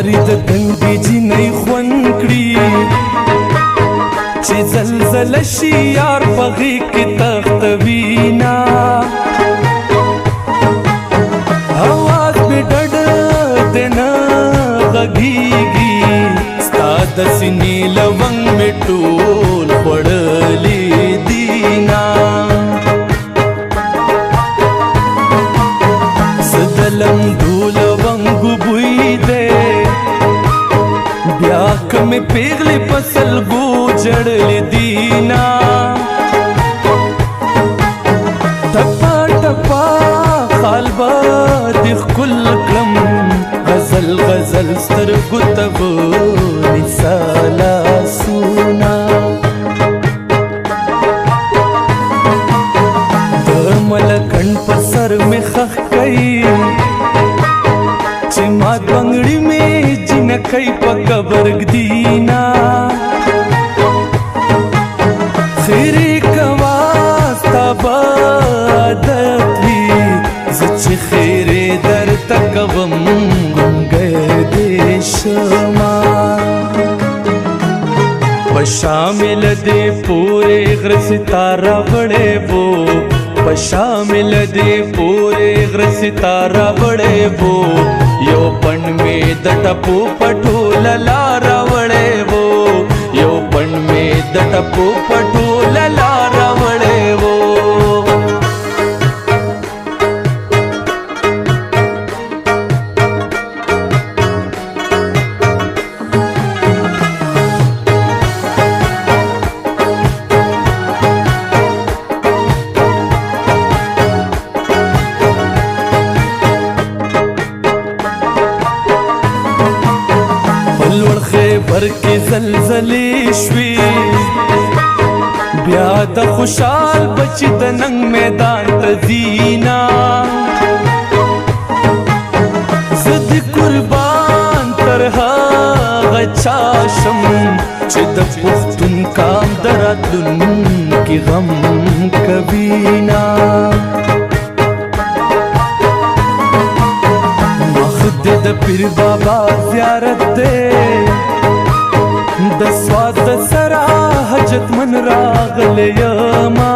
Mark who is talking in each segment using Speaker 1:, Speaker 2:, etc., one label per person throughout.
Speaker 1: خاري د دنګي جنۍ خوند کړي چې زلزل شي یار پغې کې تختوینا आवाज पे डड देना गगीगी स्ता د سینې لونګ می ټول پړلې دینا سدلم دول ونګ بوئی دے بیا کم پیغلی پسل بو جړلې دینا ټپا ټپا خالبا د خپل کلم غزل غزل سترګو ته نثالا سونا د ملکن پر سر میں خخ کئی چې مات بنگړی میں جنکۍ په قبر ګدینا خیری کواستا بادت وی زچ خیره در تکوم گنگه دیشما پشامل دے پورے غر ستارہ بڑے وہ پشامل دے پورے غر ستارہ بڑے وہ یو پن میں دٹپو پٹو للارا وڑے وہ یو پن میں دٹپو پٹو للارا وڑے وہ خیبر کی زلزلې شوي بیا د خوشحال بچی د ننګ میدان ته زینا زد قربان تر هغه چا شم چې د پښتون کام دراتلونکي غم کوینا د پیر بابا زیارت دے د سواد سرا حجت من راغل یما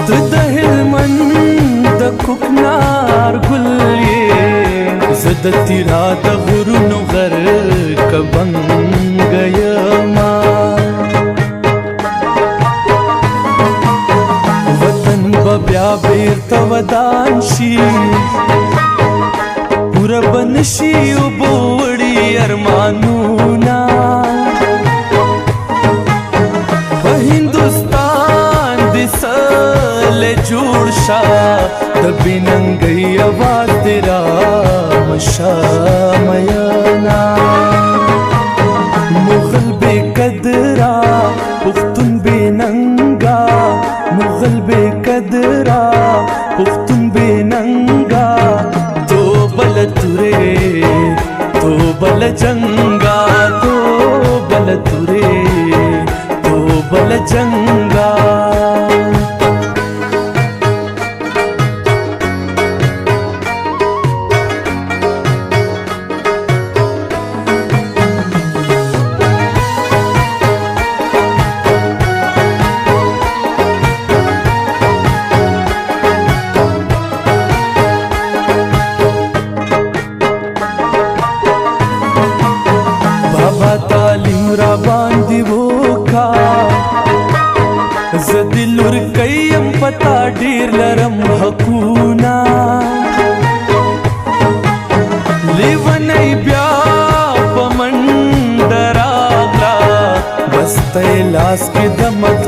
Speaker 1: د هلمند د کوکنار ګل یې زد تیرا د غرونو غر کبنګ یما بیا بیرته ودان شي پورا بنشي اوبو وړي ارمانونه په هندوستان د سل جوړ شا د بننګي आवाज تیرا مشامينا مغل بے قدرا پختون بے ننگا مغل بے قدرا پختون بے ننگا تو بل تورے تو بل جنگا تو بل تورے تو بل جنگا را باندې وکا زدل ور کيم پتا ډیر لرم حقونا لیونی بیا پمندراغلا بس ته لاس کې د مت